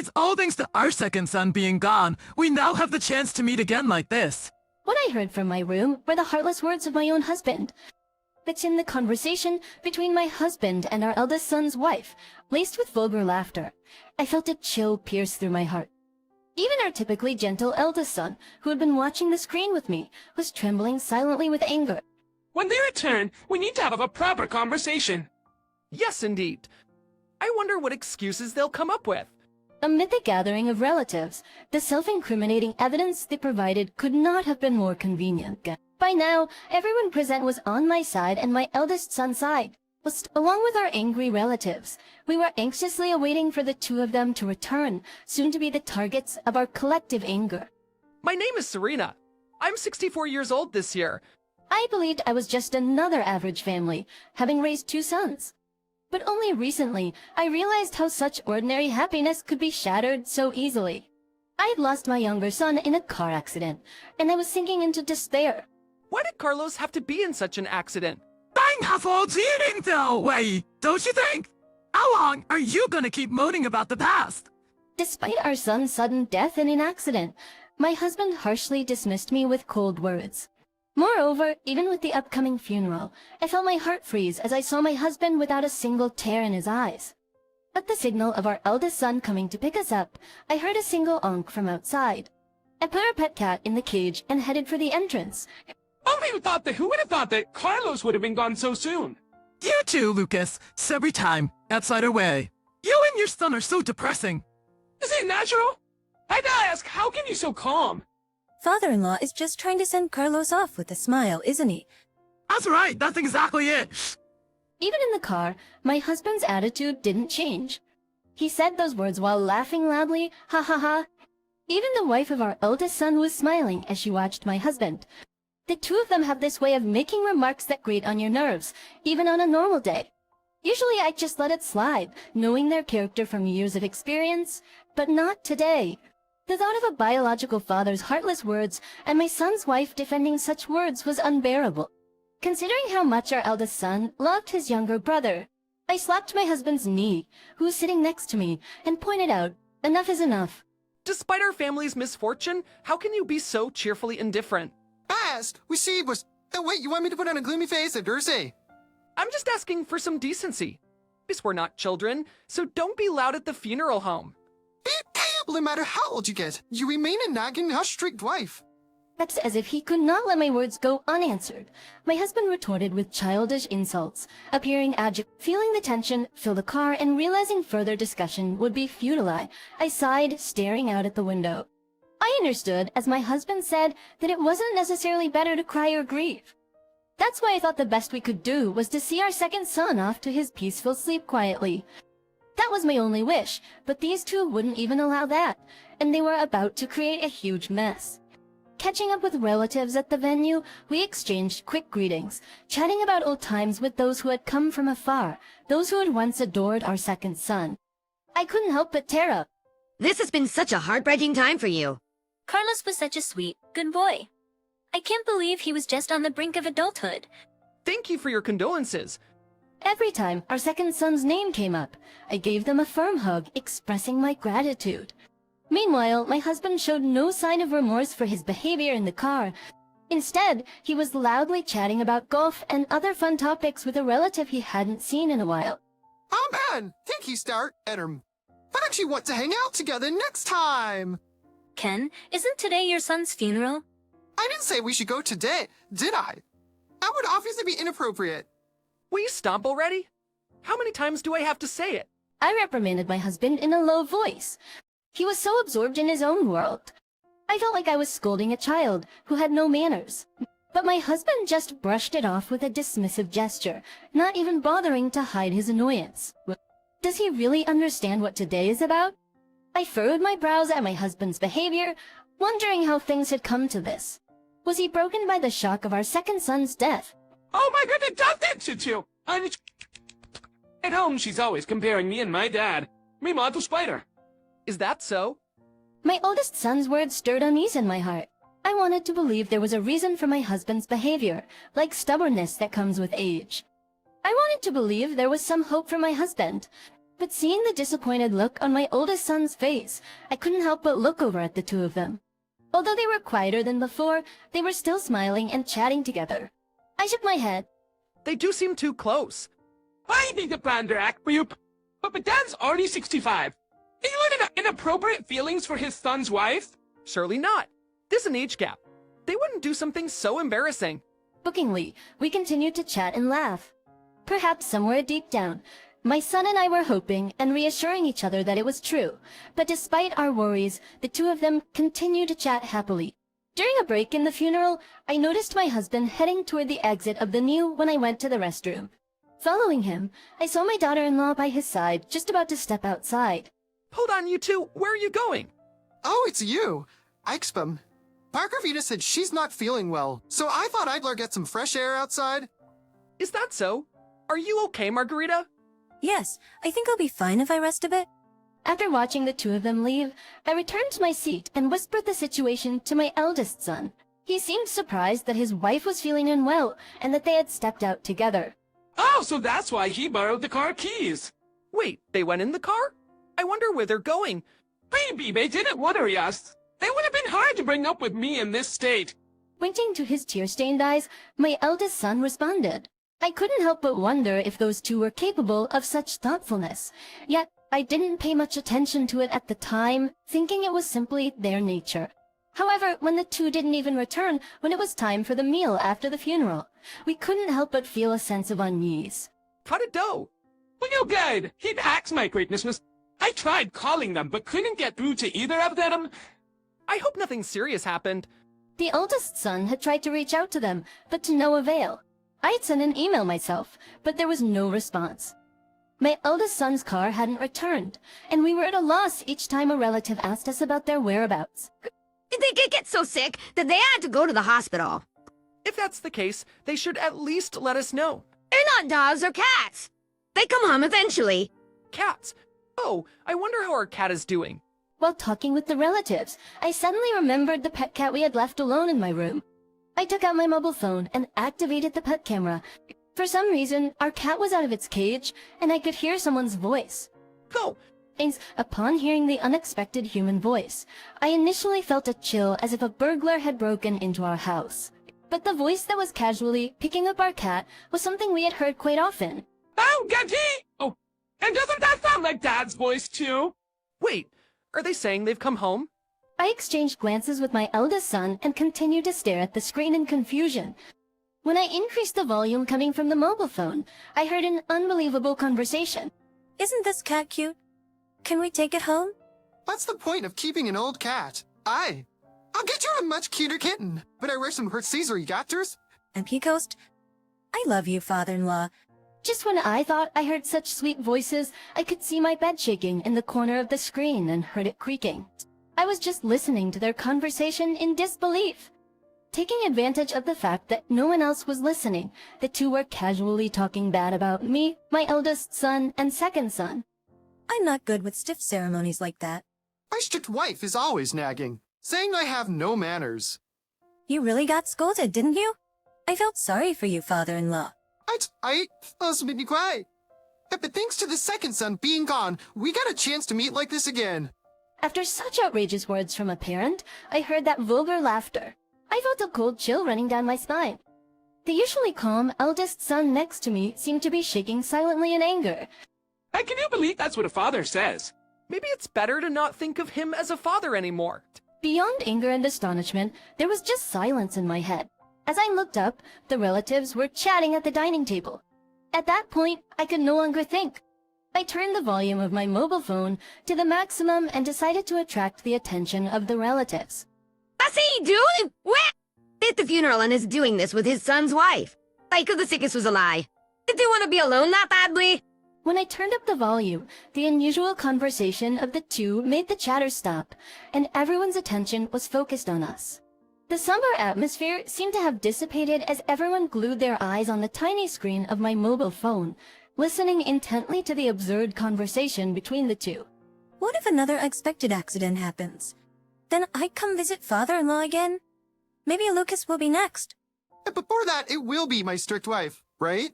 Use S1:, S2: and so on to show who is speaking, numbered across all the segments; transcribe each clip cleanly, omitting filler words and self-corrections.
S1: It's all thanks to our second son being gone. We now have the chance to meet again like this.
S2: What I heard from my room were the heartless words of my own husband. It's in the conversation between my husband and our eldest son's wife, laced with vulgar laughter. I felt a chill pierce through my heart. Even our typically gentle eldest son, who had been watching the screen with me, was trembling silently with anger.
S3: When they return, we need to have a proper conversation.
S4: Yes, indeed. I wonder what excuses they'll come up with.
S2: Amid the gathering of relatives, the self-incriminating evidence they provided could not have been more convenient. By now, everyone present was on my side and my eldest son's side. Along with our angry relatives, we were anxiously awaiting for the two of them to return, soon to be the targets of our collective anger.
S4: My name is Serena. I'm 64 years old this year.
S2: I believed I was just another average family, having raised two sons. But only recently, I realized how such ordinary happiness could be shattered so easily. I had lost my younger son in a car accident, and I was sinking into despair.
S4: Why did Carlos have to be in such an accident?
S1: Way, don't you think? How long are you gonna keep moaning about the past?
S2: Despite our son's sudden death in an accident, my husband harshly dismissed me with cold words. Moreover, even with the upcoming funeral, I felt my heart freeze as I saw my husband without a single tear in his eyes. At the signal of our eldest son coming to pick us up, I heard a single onk from outside. I put our pet cat in the cage and headed for the entrance.
S3: Who would have thought that Carlos would have been gone so soon?
S1: You too, Lucas. Every time, outside our way. You and your son are so depressing.
S3: Is it natural? I'd ask, how can you so calm?
S5: Father-in-law is just trying to send Carlos off with a smile, isn't he?
S1: That's right, that's exactly it.
S2: Even in the car, my husband's attitude didn't change. He said those words while laughing loudly, ha ha ha. Even the wife of our eldest son was smiling as she watched my husband. The two of them have this way of making remarks that grate on your nerves, even on a normal day. Usually I just let it slide, knowing their character from years of experience, but not today. The thought of a biological father's heartless words and my son's wife defending such words was unbearable. Considering how much our eldest son loved his younger brother, I slapped my husband's knee, who was sitting next to me, and pointed out, enough is enough.
S4: Despite our family's misfortune, how can you be so cheerfully indifferent?
S6: Past, we see was... Oh, wait, you want me to put on a gloomy face of Dursey?
S4: I'm just asking for some decency. We're not children, so don't be loud at the funeral home.
S6: No matter how old you get, you remain a nagging, strict wife.
S2: That's as if he could not let my words go unanswered. My husband retorted with childish insults, appearing agitated. Feeling the tension fill the car and realizing further discussion would be futile, I sighed, staring out at the window. I understood, as my husband said, that it wasn't necessarily better to cry or grieve. That's why I thought the best we could do was to see our second son off to his peaceful sleep quietly. That was my only wish, but these two wouldn't even allow that, and they were about to create a huge mess. Catching up with relatives at the venue, we exchanged quick greetings, chatting about old times with those who had come from afar, those who had once adored our second son. I couldn't help but tear up.
S7: This has been such a heartbreaking time for you.
S5: Carlos was such a sweet, good boy. I can't believe he was just on the brink of adulthood.
S4: Thank you for your condolences.
S2: Every time our second son's name came up, I gave them a firm hug, expressing my gratitude. Meanwhile, my husband showed no sign of remorse for his behavior in the car. Instead, he was loudly chatting about golf and other fun topics with a relative he hadn't seen in a while.
S6: Oh man, think he start at I actually want to hang out together next time.
S5: Ken, isn't today your son's funeral?
S6: I didn't say we should go today, did I? That would obviously be inappropriate.
S4: Will you stomp already? How many times do I have to say it?
S2: I reprimanded my husband in a low voice. He was so absorbed in his own world. I felt like I was scolding a child who had no manners. But my husband just brushed it off with a dismissive gesture, not even bothering to hide his annoyance. Does he really understand what today is about? I furrowed my brows at my husband's behavior, wondering how things had come to this. Was he broken by the shock of our second son's death?
S3: Oh my goodness, that's it. At home, she's always comparing me and my dad. Meanwhile, to Spider.
S4: Is that so?
S2: My oldest son's words stirred unease in my heart. I wanted to believe there was a reason for my husband's behavior, like stubbornness that comes with age. I wanted to believe there was some hope for my husband. But seeing the disappointed look on my oldest son's face, I couldn't help but look over at the two of them. Although they were quieter than before, they were still smiling and chatting together. I shook my head.
S4: They do seem too close.
S3: I need to plan to act for you, but Dad's already 65. Are you in inappropriate feelings for his son's wife?
S4: Surely not. There's an age gap. They wouldn't do something so embarrassing.
S2: Bookingly, we continued to chat and laugh. Perhaps somewhere deep down, my son and I were hoping and reassuring each other that it was true, but despite our worries, the two of them continued to chat happily. During a break in the funeral, I noticed my husband heading toward the exit of the new when I went to the restroom. Following him, I saw my daughter-in-law by his side, just about to step outside.
S4: Hold on, you two. Where are you going?
S6: Oh, it's you. Ixpum. Parker Vita said she's not feeling well, so I thought I'd get some fresh air outside.
S4: Is that so? Are you okay, Margarita?
S8: Yes, I think I'll be fine if I rest a bit.
S2: After watching the two of them leave, I returned to my seat and whispered the situation to my eldest son. He seemed surprised that his wife was feeling unwell and that they had stepped out together.
S3: Oh, so that's why he borrowed the car keys.
S4: Wait, they went in the car? I wonder where they're going.
S3: Baby, they didn't worry us. They would have been hard to bring up with me in this state.
S2: Winking to his tear-stained eyes, my eldest son responded. I couldn't help but wonder if those two were capable of such thoughtfulness. Yet, I didn't pay much attention to it at the time, thinking it was simply their nature. However, when the two didn't even return when it was time for the meal after the funeral, we couldn't help but feel a sense of unease.
S4: How'd it go?
S3: Well, good. He'd asked my greatness. I tried calling them, but couldn't get through to either of them.
S4: I hope nothing serious happened.
S2: The oldest son had tried to reach out to them, but to no avail. I had sent an email myself, but there was no response. My eldest son's car hadn't returned, and we were at a loss each time a relative asked us about their whereabouts.
S7: They get so sick that they had to go to the hospital.
S4: If that's the case, they should at least let us know.
S7: They're not dogs or cats. They come home eventually.
S4: Cats. Oh, I wonder how our cat is doing.
S2: While talking with the relatives, I suddenly remembered the pet cat we had left alone in my room. I took out my mobile phone and activated the pet camera. For some reason, our cat was out of its cage, and I could hear someone's voice.
S4: Go!
S2: Upon hearing the unexpected human voice, I initially felt a chill as if a burglar had broken into our house. But the voice that was casually picking up our cat was something we had heard quite often.
S3: Oh, Getty! Oh, and doesn't that sound like Dad's voice, too?
S4: Wait, are they saying they've come home?
S2: I exchanged glances with my eldest son and continued to stare at the screen in confusion. When I increased the volume coming from the mobile phone, I heard an unbelievable conversation.
S8: Isn't this cat cute? Can we take it home?
S6: What's the point of keeping an old cat? I'll get you a much cuter kitten, but I wear some Hertzesery gatters.
S8: And Peacoast? I love you, father-in-law.
S2: Just when I thought I heard such sweet voices, I could see my bed shaking in the corner of the screen and heard it creaking. I was just listening to their conversation in disbelief. Taking advantage of the fact that no one else was listening, the two were casually talking bad about me, my eldest son, and second son.
S8: I'm not good with stiff ceremonies like that.
S6: My strict wife is always nagging, saying I have no manners.
S8: You really got scolded, didn't you? I felt sorry for you, father-in-law.
S6: I was maybe quiet. But thanks to the second son being gone, we got a chance to meet like this again.
S2: After such outrageous words from a parent, I heard that vulgar laughter. I felt a cold chill running down my spine. The usually calm eldest son next to me seemed to be shaking silently in anger.
S3: Can you believe that's what a father says?
S4: Maybe it's better to not think of him as a father anymore.
S2: Beyond anger and astonishment, there was just silence in my head. As I looked up, the relatives were chatting at the dining table. At that point, I could no longer think. I turned the volume of my mobile phone to the maximum and decided to attract the attention of the relatives.
S7: What's he doing? What? At the funeral and is doing this with his son's wife. Like the sickness was a lie. Did they want to be alone that badly?
S2: When I turned up the volume, the unusual conversation of the two made the chatter stop, and everyone's attention was focused on us. The somber atmosphere seemed to have dissipated as everyone glued their eyes on the tiny screen of my mobile phone, listening intently to the absurd conversation between the two.
S8: What if another unexpected accident happens? Then I'd come visit father-in-law again? Maybe Lucas will be next.
S6: And before that, it will be my strict wife, right?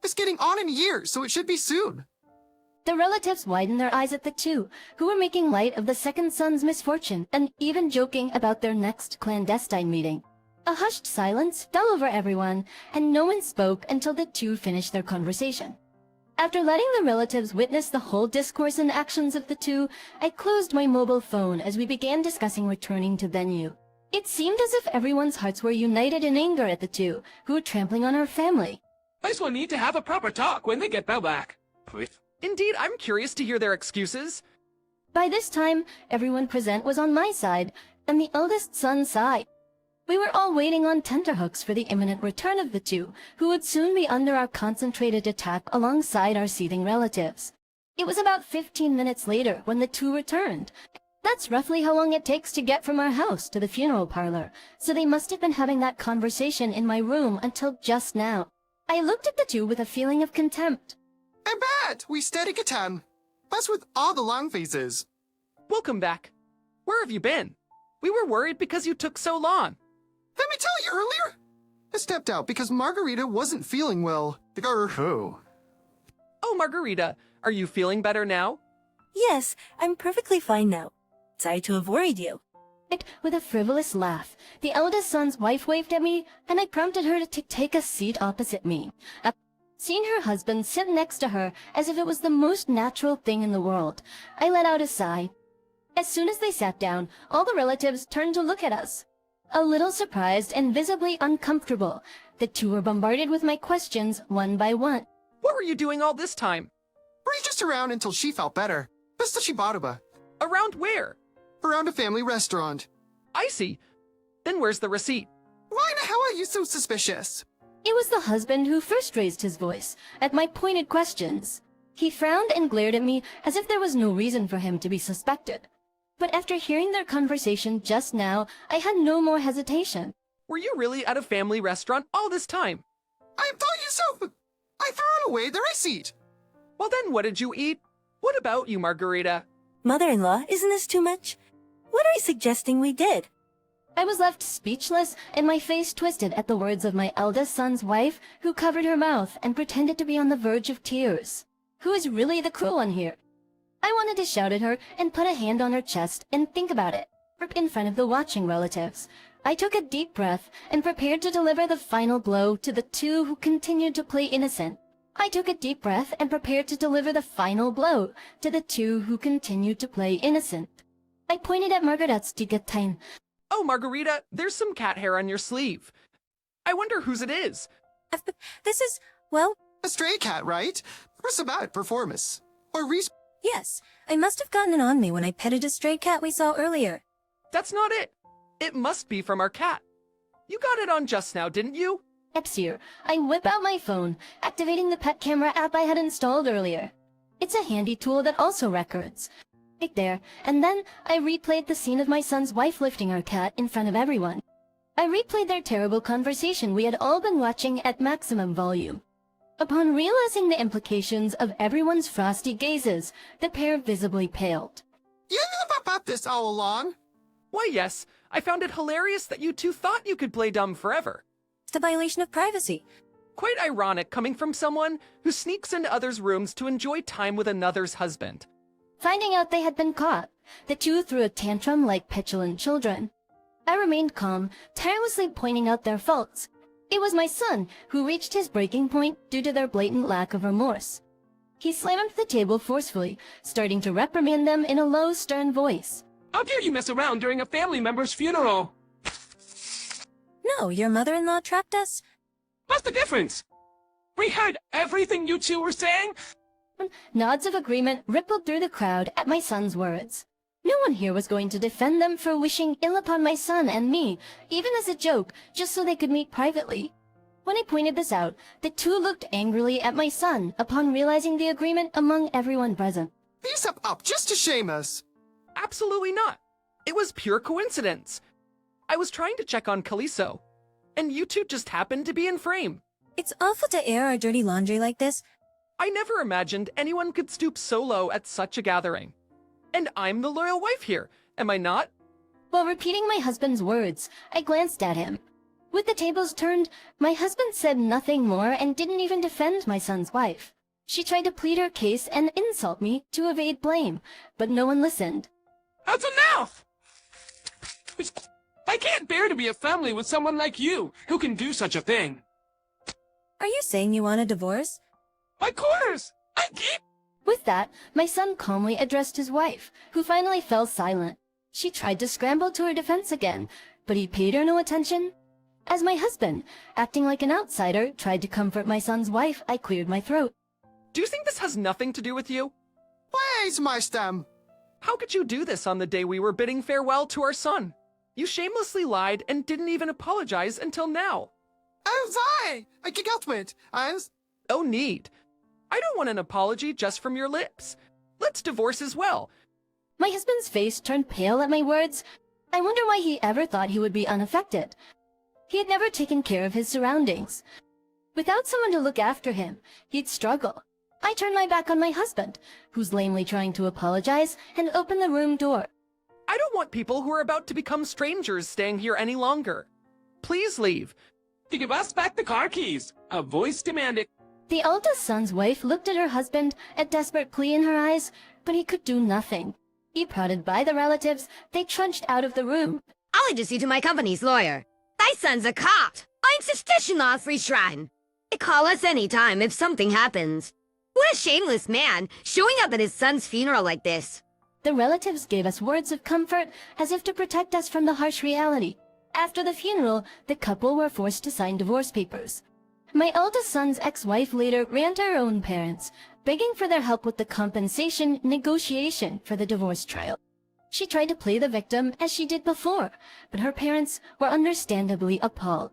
S6: It's getting on in years, so it should be soon.
S2: The relatives widened their eyes at the two, who were making light of the second son's misfortune and even joking about their next clandestine meeting. A hushed silence fell over everyone, and no one spoke until the two finished their conversation. After letting the relatives witness the whole discourse and actions of the two, I closed my mobile phone as we began discussing returning to venue. It seemed as if everyone's hearts were united in anger at the two, who were trampling on our family.
S3: Guys will need to have a proper talk when they get back. Please.
S4: Indeed, I'm curious to hear their excuses.
S2: By this time, everyone present was on my side, and the eldest son's side. We were all waiting on tenterhooks for the imminent return of the two, who would soon be under our concentrated attack alongside our seething relatives. It was about 15 minutes later when the two returned. That's roughly how long it takes to get from our house to the funeral parlor, so they must have been having that conversation in my room until just now. I looked at the two with a feeling of contempt.
S6: I bet we steady Catan. Plus with all the long faces.
S4: Welcome back. Where have you been? We were worried because you took so long.
S6: Let me tell you earlier. I stepped out because Margarita wasn't feeling well. Who?
S4: Oh, Margarita, are you feeling better now?
S9: Yes, I'm perfectly fine now. Sorry to have worried you.
S2: With a frivolous laugh, the eldest son's wife waved at me, and I prompted her to take a seat opposite me. Seeing her husband sit next to her as if it was the most natural thing in the world, I let out a sigh. As soon as they sat down, all the relatives turned to look at us. A little surprised and visibly uncomfortable, the two were bombarded with my questions one by one.
S4: What were you doing all this time?
S6: We're just around until she felt better. Basta Shibaruba.
S4: Around where?
S6: Around a family restaurant.
S4: I see. Then where's the receipt?
S6: Why the hell are you so suspicious?
S2: It was the husband who first raised his voice at my pointed questions. He frowned and glared at me as if there was no reason for him to be suspected. But after hearing their conversation just now, I had no more hesitation.
S4: Were you really at a family restaurant all this time?
S6: I told you so. I threw away the receipt.
S4: Well then, what did you eat? What about you, Margarita?
S9: Mother-in-law, isn't this too much? What are you suggesting we did?
S2: I was left speechless and my face twisted at the words of my eldest son's wife, who covered her mouth and pretended to be on the verge of tears. Who is really the cruel one here? I wanted to shout at her and put a hand on her chest and think about it, in front of the watching relatives. I took a deep breath and prepared to deliver the final blow to the two who continued to play innocent. I took a deep breath and prepared to deliver the final blow to the two who continued to play innocent. I pointed at Margaret's tigatain.
S4: Oh, Margarita, there's some cat hair on your sleeve. I wonder whose it is.
S9: This is, well...
S6: A stray cat, right? Resabat performance. Or
S8: Yes, I must have gotten it on me when I petted a stray cat we saw earlier.
S4: That's not it. It must be from our cat. You got it on just now, didn't you?
S2: Epsier, I whip out my phone, activating the pet camera app I had installed earlier. It's a handy tool that also records. Right there, and then I replayed the scene of my son's wife lifting our cat in front of everyone. I replayed their terrible conversation we had all been watching at maximum volume. Upon realizing the implications of everyone's frosty gazes, the pair visibly paled.
S6: You knew about this all along?
S4: Why, yes. I found it hilarious that you two thought you could play dumb forever.
S8: It's a violation of privacy.
S4: Quite ironic coming from someone who sneaks into others' rooms to enjoy time with another's husband.
S2: Finding out they had been caught, the two threw a tantrum like petulant children. I remained calm, tirelessly pointing out their faults. It was my son who reached his breaking point due to their blatant lack of remorse. He slammed the table forcefully, starting to reprimand them in a low, stern voice.
S3: How dare you mess around during a family member's funeral?
S8: No, your mother-in-law trapped us.
S3: What's the difference? We heard everything you two were saying.
S2: Nods of agreement rippled through the crowd at my son's words. No one here was going to defend them for wishing ill upon my son and me, even as a joke, just so they could meet privately. When I pointed this out, the two looked angrily at my son upon realizing the agreement among everyone present.
S6: These up just to shame us.
S4: Absolutely not. It was pure coincidence. I was trying to check on Kaliso, and you two just happened to be in frame.
S8: It's awful to air our dirty laundry like this.
S4: I never imagined anyone could stoop so low at such a gathering. And I'm the loyal wife here, am I not?
S2: While repeating my husband's words, I glanced at him. With the tables turned, my husband said nothing more and didn't even defend my son's wife. She tried to plead her case and insult me to evade blame, but no one listened.
S3: That's enough! I can't bear to be a family with someone like you, who can do such a thing.
S8: Are you saying you want a divorce?
S3: Of course! I keep...
S2: With that, my son calmly addressed his wife, who finally fell silent. She tried to scramble to her defense again, but he paid her no attention. As my husband, acting like an outsider, tried to comfort my son's wife, I cleared my throat.
S4: Do you think this has nothing to do with you?
S6: Where's my stem?
S4: How could you do this on the day we were bidding farewell to our son? You shamelessly lied and didn't even apologize until now.
S6: Oh, sorry! I can help it.
S4: Oh, need. I don't want an apology just from your lips. Let's divorce as well.
S2: My husband's face turned pale at my words. I wonder why he ever thought he would be unaffected. He had never taken care of his surroundings. Without someone to look after him, he'd struggle. I turned my back on my husband, who's lamely trying to apologize, and opened the room door.
S4: I don't want people who are about to become strangers staying here any longer. Please leave.
S3: To give us back the car keys. A voice demanded.
S2: The eldest son's wife looked at her husband, a desperate plea in her eyes, but he could do nothing. He prodded by the relatives, they trudged out of the room.
S7: I'll introduce you to my company's lawyer. Thy son's a cop. I'm suspicion law free shrine. They call us any time if something happens. What a shameless man, showing up at his son's funeral like this.
S2: The relatives gave us words of comfort, as if to protect us from the harsh reality. After the funeral, the couple were forced to sign divorce papers. My eldest son's ex-wife later ran to her own parents, begging for their help with the compensation negotiation for the divorce trial. She tried to play the victim as she did before, but her parents were understandably appalled.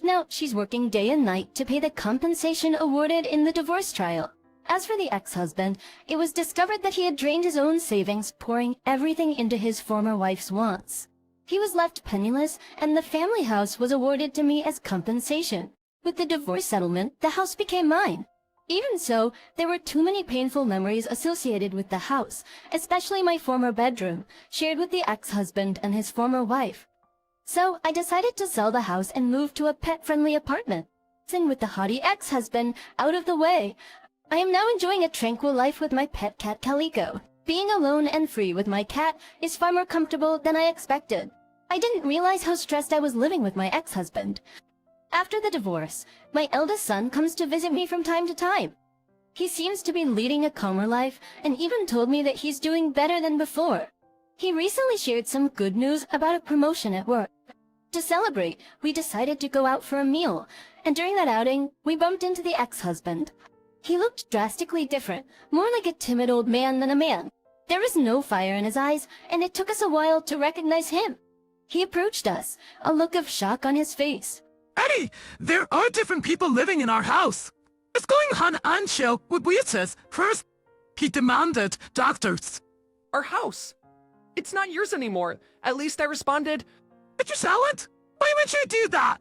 S2: Now she's working day and night to pay the compensation awarded in the divorce trial. As for the ex-husband, it was discovered that he had drained his own savings, pouring everything into his former wife's wants. He was left penniless, and the family house was awarded to me as compensation. With the divorce settlement, the house became mine. Even so, there were too many painful memories associated with the house, especially my former bedroom, shared with the ex-husband and his former wife. So I decided to sell the house and move to a pet-friendly apartment. With the haughty ex-husband out of the way, I am now enjoying a tranquil life with my pet cat Calico. Being alone and free with my cat is far more comfortable than I expected. I didn't realize how stressed I was living with my ex-husband. After the divorce, my eldest son comes to visit me from time to time. He seems to be leading a calmer life and even told me that he's doing better than before. He recently shared some good news about a promotion at work. To celebrate, we decided to go out for a meal, and during that outing, we bumped into the ex-husband. He looked drastically different, more like a timid old man than a man. There was no fire in his eyes, and it took us a while to recognize him. He approached us, a look of shock on his face.
S1: Eddie, there are different people living in our house. It's going on unchill with witches. First, he demanded doctors.
S4: Our house. It's not yours anymore. At least I responded,
S1: Did you sell it? Why would you do that?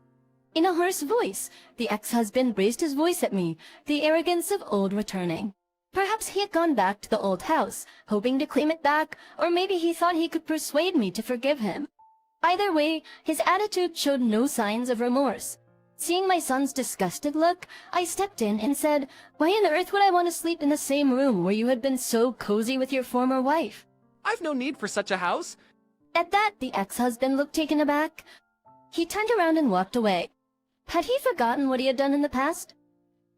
S2: In a hoarse voice, the ex-husband raised his voice at me, the arrogance of old returning. Perhaps he had gone back to the old house, hoping to claim it back, or maybe he thought he could persuade me to forgive him. Either way, his attitude showed no signs of remorse. Seeing my son's disgusted look, I stepped in and said, "Why on earth would I want to sleep in the same room where you had been so cozy with your former wife?"
S4: I've no need for such a house.
S2: At that, the ex-husband looked taken aback. He turned around and walked away. Had he forgotten what he had done in the past?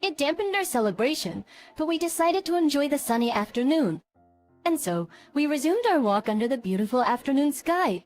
S2: It dampened our celebration, but we decided to enjoy the sunny afternoon. And so, we resumed our walk under the beautiful afternoon sky.